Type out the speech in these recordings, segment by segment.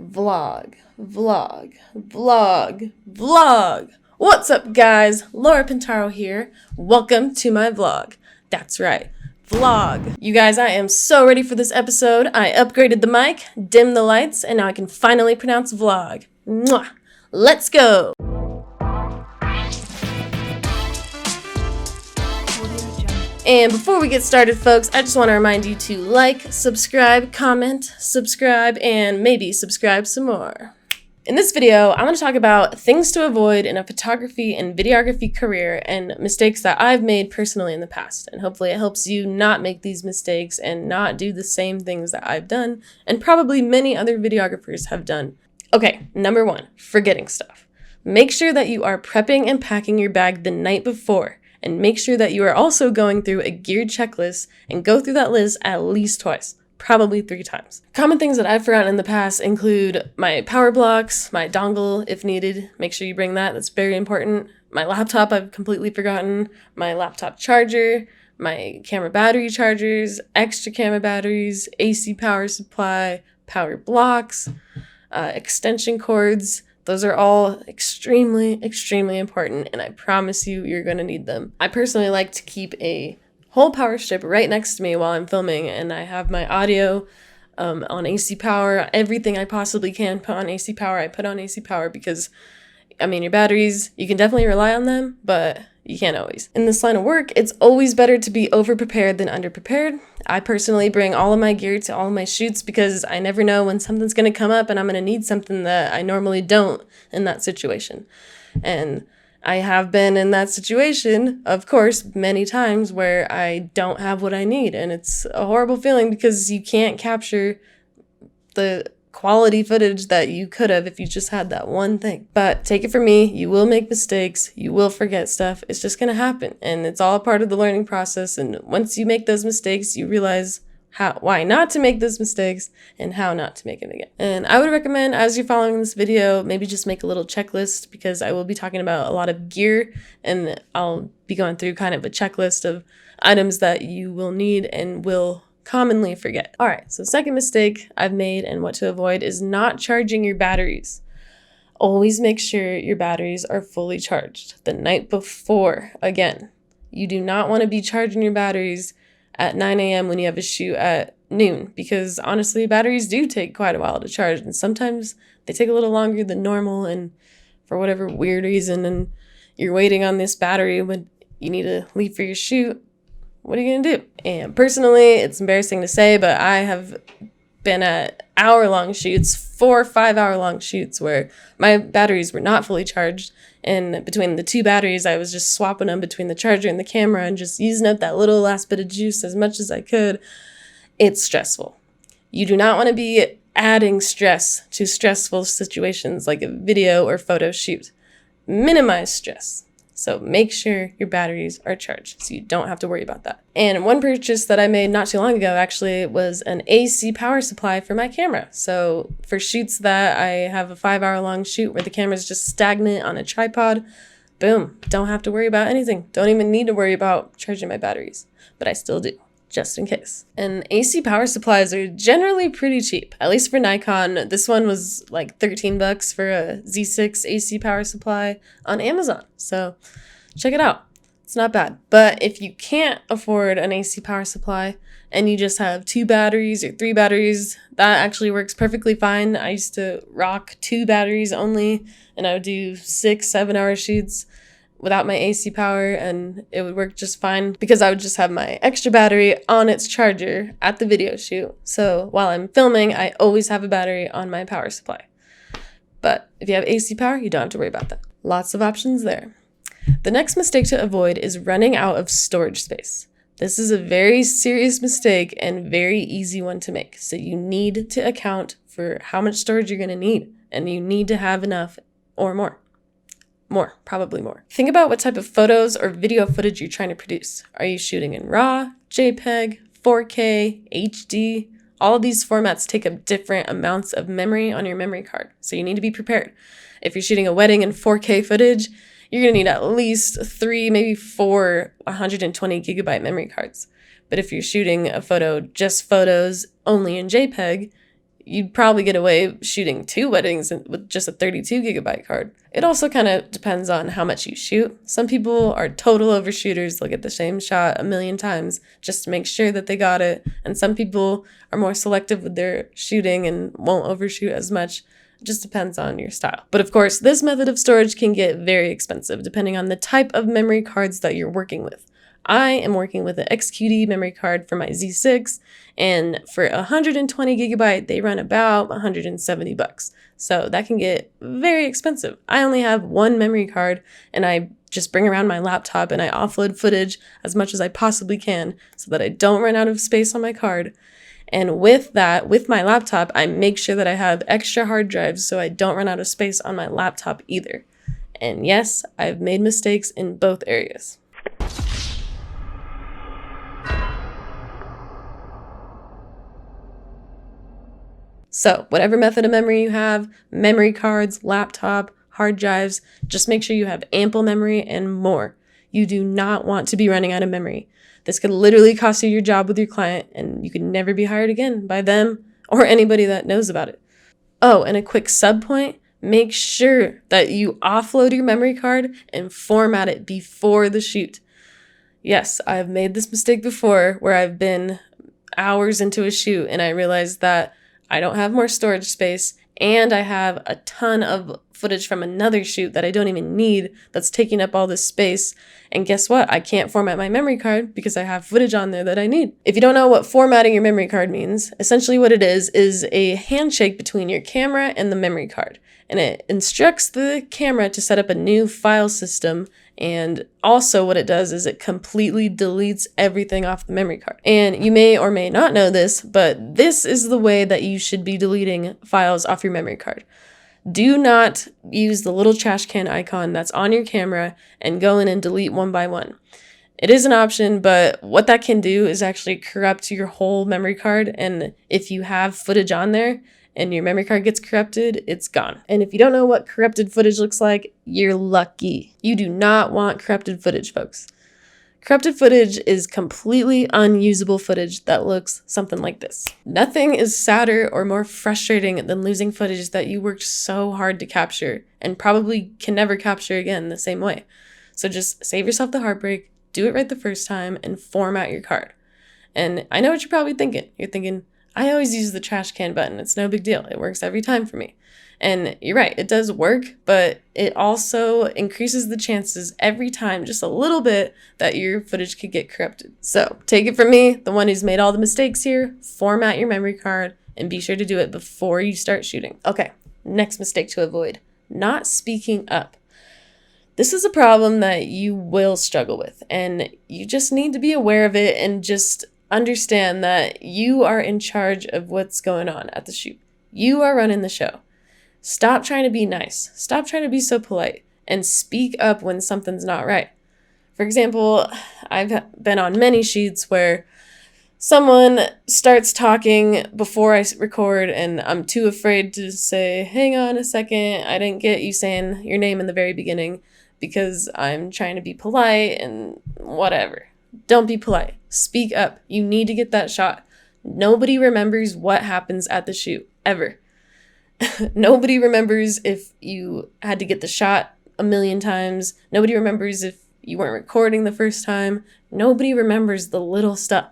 Vlog. What's up, guys? Laura Pintaro here. Welcome to my vlog. That's right, vlog. You guys, I am so ready for this episode. I upgraded the mic, dimmed the lights, and now I can finally pronounce vlog. Mwah! Let's go! And before we get started, folks, I just want to remind you to like, subscribe, comment, subscribe, and maybe subscribe some more. In this video, I want to talk about things to avoid in a photography and videography career and mistakes that I've made personally in the past. And hopefully it helps you not make these mistakes and not do the same things that I've done and probably many other videographers have done. Okay, number one, forgetting stuff. Make sure that you are prepping and packing your bag the night before. And make sure that you are also going through a gear checklist and go through that list at least twice, probably 3 times. Common things that I've forgotten in the past include my power blocks, my dongle if needed. Make sure you bring that, that's very important. My laptop I've completely forgotten, my laptop charger, my camera battery chargers, extra camera batteries, AC power supply, power blocks, extension cords. Those are all extremely important, and I promise you, you're going to need them. I personally like to keep a whole power strip right next to me while I'm filming, and I have my audio on AC power. Everything I possibly can put on AC power, I put on AC power because, I mean, your batteries, you can definitely rely on them, but you can't always. In this line of work, it's always better to be over-prepared than under-prepared. I personally bring all of my gear to all of my shoots because I never know when something's going to come up and I'm going to need something that I normally don't in that situation. And I have been in that situation, of course, many times where I don't have what I need. And it's a horrible feeling because you can't capture the quality footage that you could have if you just had that one thing. But take it from me, you will make mistakes, you will forget stuff, it's just gonna happen, and it's all part of the learning process. And once you make those mistakes, you realize why not to make those mistakes and how not to make them again. And I would recommend, as you're following this video, maybe just make a little checklist, because I will be talking about a lot of gear and I'll be going through kind of a checklist of items that you will need and will commonly forget. All right, so second mistake I've made and what to avoid is not charging your batteries. Always make sure your batteries are fully charged the night before. Again, you do not want to be charging your batteries at 9 a.m. when you have a shoot at noon, because honestly, batteries do take quite a while to charge, and sometimes they take a little longer than normal, and for whatever weird reason, and you're waiting on this battery when you need to leave for your shoot. What are you going to do? And personally, it's embarrassing to say, but I have been at hour-long shoots, 4 or 5 hour-long shoots, where my batteries were not fully charged. And between the 2 batteries, I was just swapping them between the charger and the camera and just using up that little last bit of juice as much as I could. It's stressful. You do not want to be adding stress to stressful situations like a video or photo shoot. Minimize stress. So make sure your batteries are charged so you don't have to worry about that. And one purchase that I made not too long ago actually was an AC power supply for my camera. So for shoots that I have a 5 hour long shoot where the camera's just stagnant on a tripod, boom, don't have to worry about anything. Don't even need to worry about charging my batteries, but I still do, just in case. And AC power supplies are generally pretty cheap, at least for Nikon. This one was like $13 for a Z6 AC power supply on Amazon. So check it out. It's not bad. But if you can't afford an AC power supply and you just have 2 batteries or 3 batteries, that actually works perfectly fine. I used to rock 2 batteries only, and I would do 6-7 hour shoots without my AC power, and it would work just fine because I would just have my extra battery on its charger at the video shoot. So while I'm filming, I always have a battery on my power supply. But if you have AC power, you don't have to worry about that. Lots of options there. The next mistake to avoid is running out of storage space. This is a very serious mistake and very easy one to make. So you need to account for how much storage you're going to need, and you need to have enough or more. Probably more. Think about what type of photos or video footage you're trying to produce. Are you shooting in RAW, JPEG, 4K, HD? All of these formats take up different amounts of memory on your memory card, so you need to be prepared. If you're shooting a wedding in 4K footage, you're going to need at least 3, maybe 4 120 gigabyte memory cards. But if you're shooting a photo, just photos only in JPEG, you'd probably get away shooting 2 weddings with just a 32 gigabyte card. It also kind of depends on how much you shoot. Some people are total overshooters. They'll get the same shot a million times just to make sure that they got it. And some people are more selective with their shooting and won't overshoot as much. It just depends on your style. But of course, this method of storage can get very expensive depending on the type of memory cards that you're working with. I am working with an XQD memory card for my Z6, and for 120 gigabyte, they run about $170. So that can get very expensive. I only have one memory card, and I just bring around my laptop and I offload footage as much as I possibly can so that I don't run out of space on my card. And with that, with my laptop, I make sure that I have extra hard drives so I don't run out of space on my laptop either. And yes, I've made mistakes in both areas. So whatever method of memory you have, memory cards, laptop, hard drives, just make sure you have ample memory and more. You do not want to be running out of memory. This could literally cost you your job with your client, and you could never be hired again by them or anybody that knows about it. Oh, and a quick sub point, make sure that you offload your memory card and format it before the shoot. Yes, I've made this mistake before where I've been hours into a shoot and I realized that I don't have more storage space, and I have a ton of footage from another shoot that I don't even need that's taking up all this space. And guess what? I can't format my memory card because I have footage on there that I need. If you don't know what formatting your memory card means, essentially what it is a handshake between your camera and the memory card. And it instructs the camera to set up a new file system. And also what it does is it completely deletes everything off the memory card. And you may or may not know this, but this is the way that you should be deleting files off your memory card. Do not use the little trash can icon that's on your camera and go in and delete one by one. It is an option, but what that can do is actually corrupt your whole memory card. And if you have footage on there and your memory card gets corrupted, it's gone. And if you don't know what corrupted footage looks like, you're lucky. You do not want corrupted footage, folks. Corrupted footage is completely unusable footage that looks something like this. Nothing is sadder or more frustrating than losing footage that you worked so hard to capture and probably can never capture again the same way. So just save yourself the heartbreak, do it right the first time, and format your card. And I know what you're probably thinking. You're thinking, I always use the trash can button. It's no big deal. It works every time for me. And you're right, it does work, but it also increases the chances every time just a little bit that your footage could get corrupted. So take it from me, the one who's made all the mistakes here, format your memory card and be sure to do it before you start shooting. Okay, next mistake to avoid, not speaking up. This is a problem that you will struggle with, and you just need to be aware of it and just understand that you are in charge of what's going on at the shoot. You are running the show. Stop trying to be nice. Stop trying to be so polite and speak up when something's not right. For example, I've been on many shoots where someone starts talking before I record and I'm too afraid to say, hang on a second, I didn't get you saying your name in the very beginning because I'm trying to be polite and whatever. Don't be polite. Speak up. You need to get that shot. Nobody remembers what happens at the shoot, ever. Nobody remembers if you had to get the shot a million times. Nobody remembers if you weren't recording the first time. Nobody remembers the little stuff.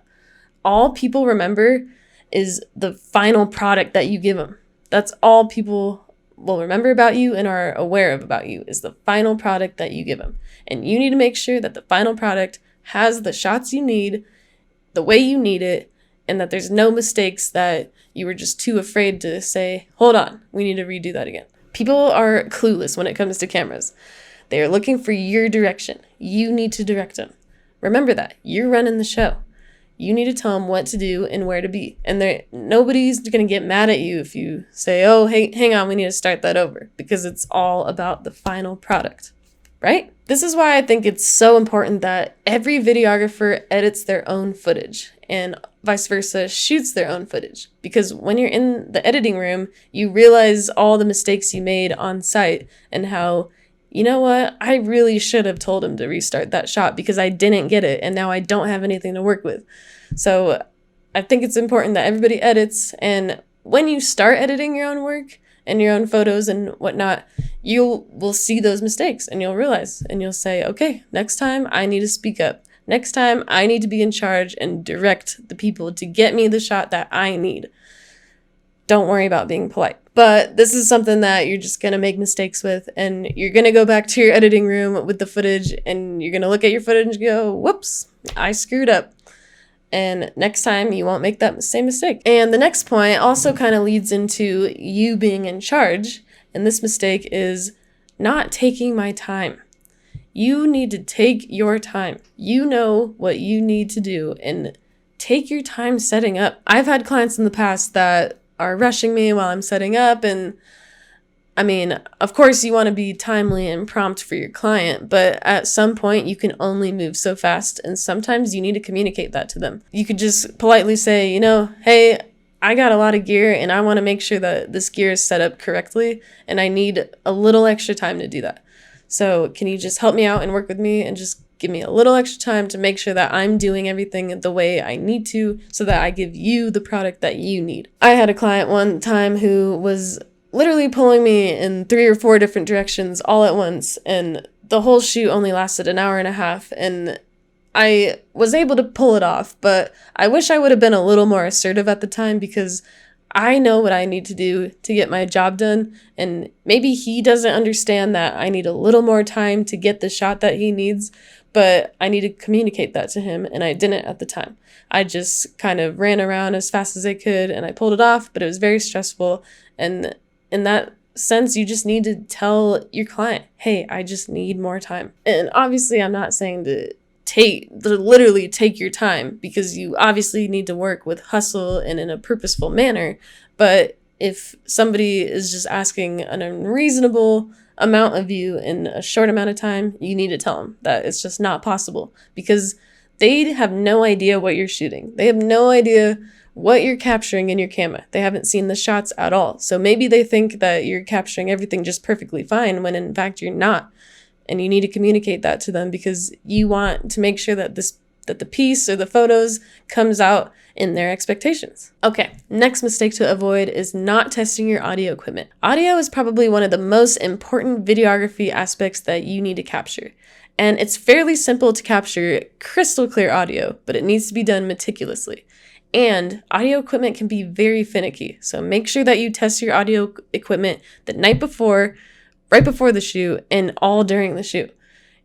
All people remember is the final product that you give them. That's all people will remember about you and are aware of about you is the final product that you give them. And you need to make sure that the final product has the shots you need, the way you need it, and that there's no mistakes that you were just too afraid to say, hold on, we need to redo that again. People are clueless when it comes to cameras. They are looking for your direction. You need to direct them. Remember that. You're running the show. You need to tell them what to do and where to be. And nobody's going to get mad at you if you say, oh, hey, hang on, we need to start that over. Because it's all about the final product, right? This is why I think it's so important that every videographer edits their own footage and vice versa shoots their own footage. Because when you're in the editing room, you realize all the mistakes you made on site and how, you know what, I really should have told him to restart that shot because I didn't get it and now I don't have anything to work with. So I think it's important that everybody edits, and when you start editing your own work and your own photos and whatnot, you will see those mistakes and you'll realize and you'll say, okay, next time I need to speak up. Next time I need to be in charge and direct the people to get me the shot that I need. Don't worry about being polite. But this is something that you're just going to make mistakes with, and you're going to go back to your editing room with the footage and you're going to look at your footage and go, whoops, I screwed up. And next time you won't make that same mistake. And the next point also kind of leads into you being in charge. And this mistake is not taking my time. You need to take your time. You know what you need to do and take your time setting up. I've had clients in the past that are rushing me while I'm setting up. And I mean, of course you want to be timely and prompt for your client, but at some point you can only move so fast. And sometimes you need to communicate that to them. You could just politely say, hey, I got a lot of gear and I want to make sure that this gear is set up correctly. And I need a little extra time to do that. So can you just help me out and work with me and just give me a little extra time to make sure that I'm doing everything the way I need to so that I give you the product that you need. I had a client one time who was literally pulling me in 3 or 4 different directions all at once, and the whole shoot only lasted an hour and a half, and I was able to pull it off, but I wish I would have been a little more assertive at the time because I know what I need to do to get my job done, and maybe he doesn't understand that I need a little more time to get the shot that he needs, but I need to communicate that to him, and I didn't at the time. I just kind of ran around as fast as I could, and I pulled it off, but it was very stressful, and in that sense, you just need to tell your client, hey, I just need more time. And obviously, I'm not saying to literally take your time, because you obviously need to work with hustle and in a purposeful manner. But if somebody is just asking an unreasonable amount of you in a short amount of time, you need to tell them that it's just not possible, because they have no idea what you're shooting. They have no idea what you're capturing in your camera. They haven't seen the shots at all. So maybe they think that you're capturing everything just perfectly fine when in fact you're not. And you need to communicate that to them because you want to make sure that the piece or the photos comes out in their expectations. Okay, next mistake to avoid is not testing your audio equipment. Audio is probably one of the most important videography aspects that you need to capture. And it's fairly simple to capture crystal clear audio, but it needs to be done meticulously. And audio equipment can be very finicky, so make sure that you test your audio equipment the night before, right before the shoot, and all during the shoot.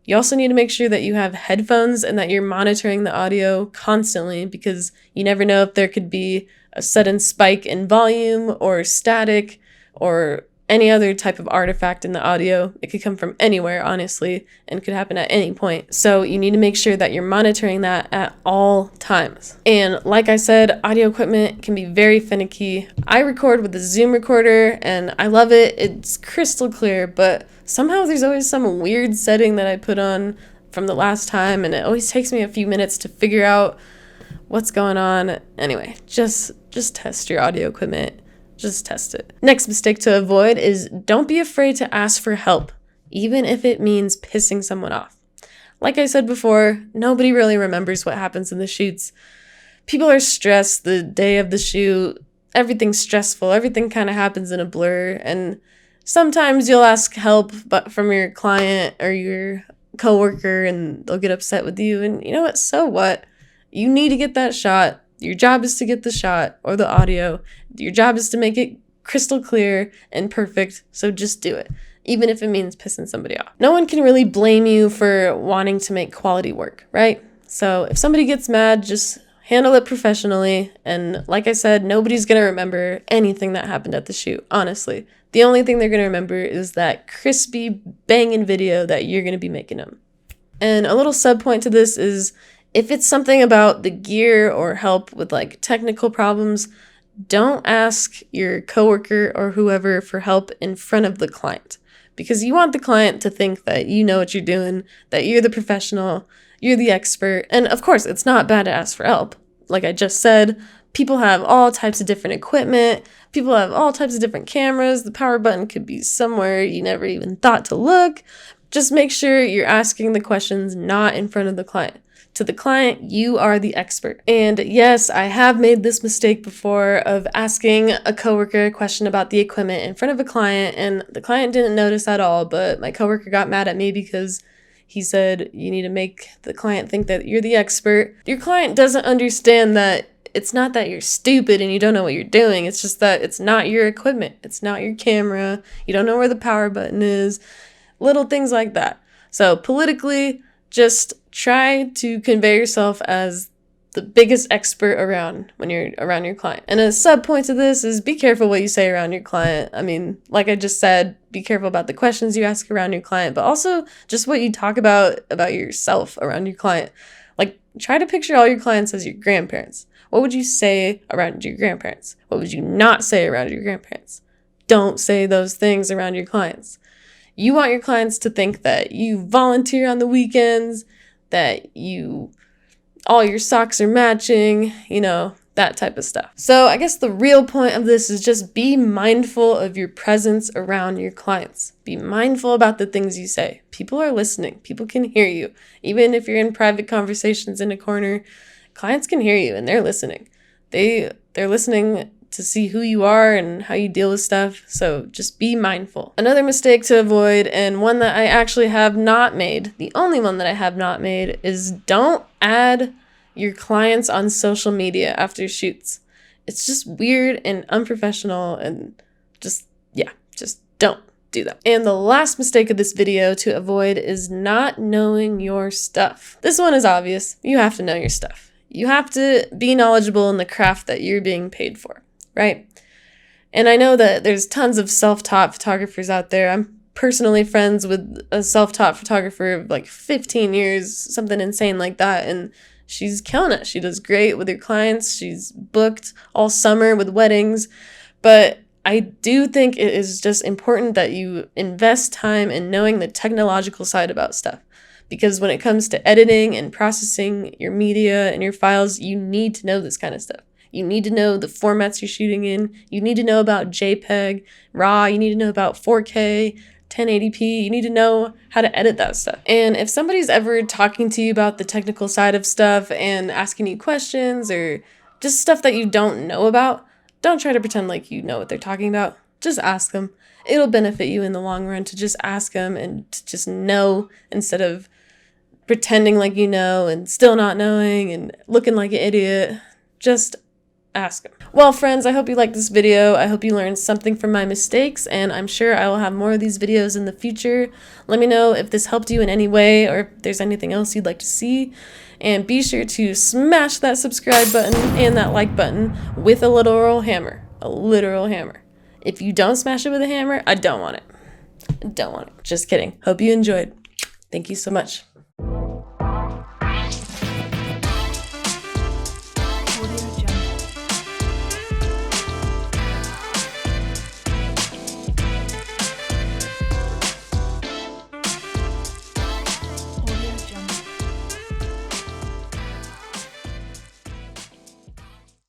You also need to make sure that you have headphones and that you're monitoring the audio constantly, because you never know if there could be a sudden spike in volume or static or any other type of artifact in the audio. It could come from anywhere, honestly, and could happen at any point. So you need to make sure that you're monitoring that at all times. And like I said, audio equipment can be very finicky. I record with a Zoom recorder and I love it. It's crystal clear, but somehow there's always some weird setting that I put on from the last time, and it always takes me a few minutes to figure out what's going on. Anyway, just test your audio equipment. Just test it. Next mistake to avoid is don't be afraid to ask for help, even if it means pissing someone off. Like I said before, nobody really remembers what happens in the shoots. People are stressed the day of the shoot. Everything's stressful. Everything kind of happens in a blur. And sometimes you'll ask help but from your client or your coworker, and they'll get upset with you. And you know what? So what? You need to get that shot. Your job is to get the shot or the audio. Your job is to make it crystal clear and perfect, so just do it, even if it means pissing somebody off. No one can really blame you for wanting to make quality work, right? So if somebody gets mad, just handle it professionally. And like I said, nobody's going to remember anything that happened at the shoot, honestly. The only thing they're going to remember is that crispy, banging video that you're going to be making them. And a little sub point to this is, if it's something about the gear or help with like technical problems, don't ask your coworker or whoever for help in front of the client, because you want the client to think that you know what you're doing, that you're the professional, you're the expert. And of course, it's not bad to ask for help. Like I just said, people have all types of different equipment. People have all types of different cameras. The power button could be somewhere you never even thought to look. Just make sure you're asking the questions not in front of the client. To the client, you are the expert. And yes, I have made this mistake before of asking a coworker a question about the equipment in front of a client, and the client didn't notice at all, but my coworker got mad at me because he said you need to make the client think that you're the expert. Your client doesn't understand that it's not that you're stupid and you don't know what you're doing. It's just that it's not your equipment. It's not your camera. You don't know where the power button is. Little things like that. So politically, just try to convey yourself as the biggest expert around when you're around your client. And a sub point to this is be careful what you say around your client. I mean, like I just said, be careful about the questions you ask around your client, but also just what you talk about yourself around your client. Like, try to picture all your clients as your grandparents. What would you say around your grandparents? What would you not say around your grandparents? Don't say those things around your clients. You want your clients to think that you volunteer on the weekends, that all your socks are matching, that type of stuff. So I guess the real point of this is just be mindful of your presence around your clients. Be mindful about the things you say. People are listening. People can hear you. Even if you're in private conversations in a corner, clients can hear you and they're listening. They're listening to see who you are and how you deal with stuff. So just be mindful. Another mistake to avoid, and one that I actually have not made, the only one that I have not made, is don't add your clients on social media after shoots. It's just weird and unprofessional, and just don't do that. And the last mistake of this video to avoid is not knowing your stuff. This one is obvious. You have to know your stuff. You have to be knowledgeable in the craft that you're being paid for, right? And I know that there's tons of self-taught photographers out there. I'm personally friends with a self-taught photographer of like 15 years, something insane like that, and she's killing it. She does great with her clients. She's booked all summer with weddings. But I do think it is just important that you invest time in knowing the technological side about stuff. Because when it comes to editing and processing your media and your files, you need to know this kind of stuff. You need to know the formats you're shooting in. You need to know about JPEG, RAW. You need to know about 4K, 1080p. You need to know how to edit that stuff. And if somebody's ever talking to you about the technical side of stuff and asking you questions or just stuff that you don't know about, don't try to pretend like you know what they're talking about. Just ask them. It'll benefit you in the long run to just ask them and to just know instead of pretending like you know and still not knowing and looking like an idiot. Just ask them. Well, friends, I hope you liked this video. I hope you learned something from my mistakes, and I'm sure I will have more of these videos in the future. Let me know if this helped you in any way or if there's anything else you'd like to see. And be sure to smash that subscribe button and that like button with a literal hammer. A literal hammer. If you don't smash it with a hammer, I don't want it. I don't want it. Just kidding. Hope you enjoyed. Thank you so much.